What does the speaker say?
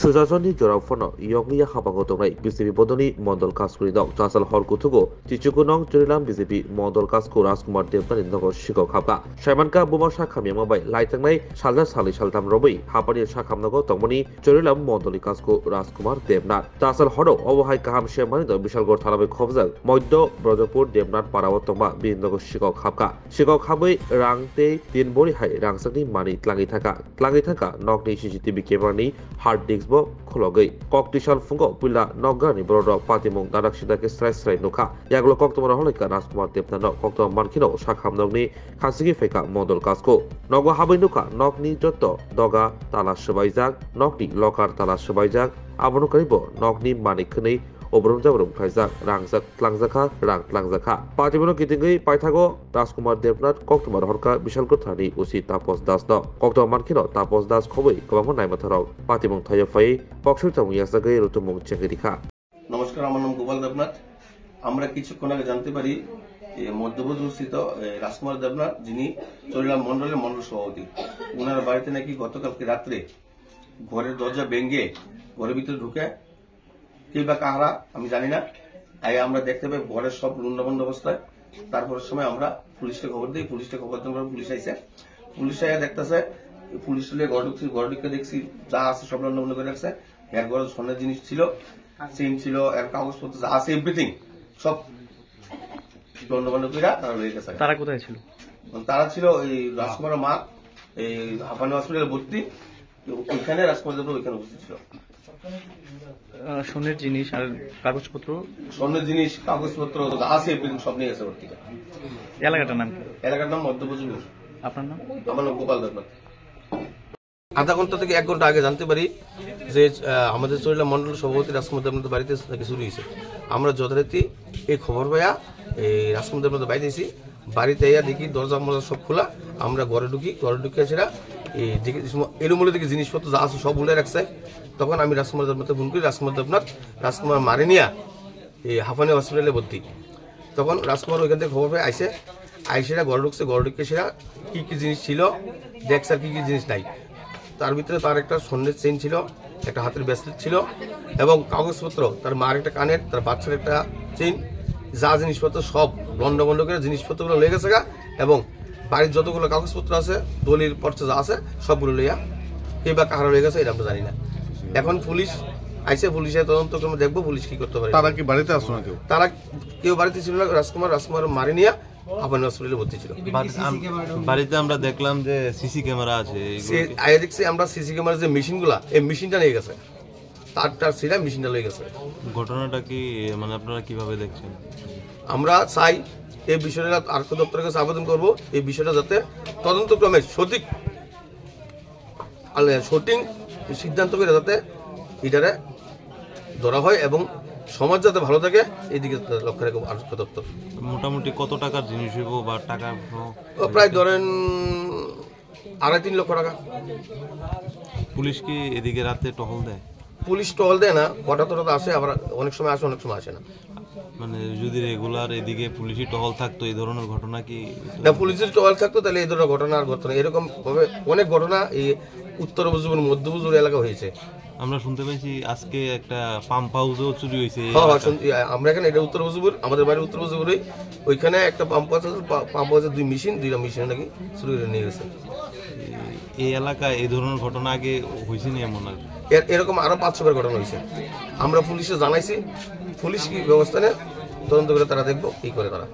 Suzasoni Jorafano, Yonglia Habagotonai, BCP Bodoni, Mondol Kaskuri Dog, Tasal Horkutugo, Tichukunong, Jurilam, BCP, Mondol Kasko, Raskumar Devtan in Nogo Shiko Hapa, Shamanka, Bumasha Kamyama by Lightanai, Shalda Sali Shaltam Robi, Hapani Shakamnogo, Tomoni, Jurilam, Mondoli Kasko, Raskumar Devnat, Tasal Hodo, Overhai Kaham Shamani, the Bishal Gortanabe Kovzel, Moido, Brotherpur, Devnat, Parawatoma, being Nogo Shiko Hapa, Shiko Habi, Rangte, Tinbori Hai, Rangsani, Mani, Tlangitaka, Nog Nation GTB Kemani, Hard Digs. Khologai Koktishan Fungo Pula Nogani Brodo Patimong Darakshidake Stray Nuka Yaglo Koktomara Holika Raskumar Deptano Kokto Mankino Shakham Nogni Kasigi Feka Model Kasko Nogo Habinuka Nogni Joto Doga Talash Shabaizak Nogni Lokar Talash Shabaizak Abonu Karibo Nogni Manikni Obrum Jabrum Kaizak Rangzak Tlangzaka Rang Tlangzaka Patimono Kitingi Paitago Raskumar Devnat Koktomar Horka Bishal Kotani Usi Tapos Das No Kokto Mankino Tapos Das Kobi Kabamon Naimatarok Patimong Thayafai Boxer Yasagai Rutumong Chengirika নমস্কার আমার নাম গোপাল দেবনাথ আমরা কিছুক্ষণ আগে জানতে পারি মধ্যপ্রদেশস্থিত রাজকুমার দেবনাথ যিনি চরিলাম মন্ডলের মন্ডল সভাপতি ওনার বাড়িতে নাকি গতকালকে রাত্রে ঘরের দরজা ভেঙে ঘরের ভিতরে ঢুকে কে বা কাহারা আমি জানি না আগে আমরা দেখতে পাই ঘরের সব লুন্ডাবন্ধ অবস্থায় তারপরের সময় আমরা পুলিশকে খবর দিই পুলিশকে খবর দেওয়ার পুলিশ আইছে পুলিশ আইয়া দেখতেছে পুলিশ ঘর ঢুকে দেখছি যা আছে সব লন্ডবন্ধ করে রাখছে এর ঘরে স্বর্ণের জিনিস ছিল চেইন ছিল এর কাগজপত্র যা আছে এভরিথিং সব লন্ডবন্ধ করে তারা রয়ে গেছে। তারা কোথায় ছিল? তারা ছিল এই রাজকুমারের মা এই হাপানি হসপিটালে ভর্তি ওইখানে রাজকুমার দেব ওইখানে উপস্থিত ছিল। স্বর্ণের জিনিস আর কাগজপত্র যা আছে এভরিথিং সব নিয়ে গেছে ওর থেকে। এলাকাটার নাম কি? এলাকার নাম মধ্যপ্রদেশ। আপনার নাম? আমার নাম গোপাল দেবনাথ। আধা ঘন্টা থেকে 1 ঘন্টা আগে জানতে পারি যে আমাদের চরিলাম মন্ডল সভাপতি রাজকুমার দেবনাথ বাড়িতে নাকি চুরি হয়েছে। আমরা যথারীতি এই খবর পাইয়া এই রাজকুমার দেবনাথ বাড়িতে এসেছি বাড়িতে এসে দেখি দরজা মরজা সব খোলা আমরা ঘরে ঢুকি সেটা এই এলোমেলো দিকে জিনিসপত্র যা আছে সব উলে রাখছে। তখন আমি রাজকুমার দেবনাথকে ফোন করি রাজকুমার মারে নিয়া এই হাফানি হসপিটালে ভর্তি। তখন রাজকুমার ওইখান থেকে খবর পেয়ে আইসেরা ঘরে ঢুকে সেরা কি কি জিনিস ছিল দেখছে আর কি কি জিনিস নাই। তার ভিতরে তার একটা স্বর্ণের চেইন ছিল, একটা হাতের ব্রেসলেট ছিল এবং কাগজপত্র তার মার একটা কানের, তার বাচ্চার একটা চেইন, যা জিনিসপত্র সব লন্ডবন্ড করে জিনিসপত্রগুলো লেগে গেছে এবং বাড়ির যতগুলো কাগজপত্র আছে দলিল পর্চা যা আছে সবগুলো লইয়া কে বা কাহারা লেগে গেছে এটা আমরা জানি না। এখন পুলিশ আইসে পুলিশের তদন্ত করে দেখবো পুলিশ কি করতে পারে। তারা কি বাড়িতে আসলো না? তারা কেউ বাড়িতে ছিল না। রাজকুমার মারি নিয়ে হাপানি হসপিটালে ভর্তি ছিল। বাড়িতে আমরা দেখলাম যে সিসি ক্যামেরা আছে, দেখছি আমরা সিসি ক্যামেরার যে মেশিনগুলা এই মেশিনটা নিয়ে গেছে, তারটার ছিলা মেশিনটা লয়ে গেছে। ঘটনাটা কি মানে আপনারা কিভাবে দেখছেন? আমরা চাই এই বিষয়টা আর্থ দপ্তরের কাছে আবেদন করব এই বিষয়টা যাতে তদন্তক্রমে সঠিক সিদ্ধান্ত করে যাতে এটারে ধরা হয় এবং সমাজ যাতে ভালো থাকে এইদিকে লক্ষ্য রাখবো আর্থ দপ্তর। মোটামুটি কত টাকার জিনিস হইব বা টাকা? প্রায় ধরেন 2.5-3 লক্ষ টাকা। পুলিশ কি এদিকে রাতে টহল দেয়? পুলিশ টহল দেয় না, হঠাৎ আসে, আবার অনেক সময় আসে অনেক সময় আসে না। মানে যদি রেগুলার এদিকে পুলিশি টহল থাকতো এই ধরনের ঘটনা কি না? পুলিশের টহল থাকতো তাহলে এই ধরনের ঘটনা আর ঘটনা এরকম ভাবে অনেক ঘটনা এই উত্তর বজুর মধ্য বজুর এলাকা হয়েছে। আমরা শুনতে পেয়েছি আজকে একটা পাম্প হাউসও চুরি হয়েছে। আমরা এখানে এটা উত্তর বজুপুর, আমাদের বাড়ি উত্তর বজুপুরে, ওইখানে একটা পাম্প হাউসে 2 মেশিন নাকি চুরি করে নিয়ে গেছে। এই এলাকায় এই ধরনের ঘটনা আগে হয়েছে নি? এমন এরকম আরো 500 ঘটনা হয়েছে। আমরা পুলিশে জানাইছি, পুলিশ কি ব্যবস্থা নেয় তদন্ত করে তারা দেখবো কি করে তারা।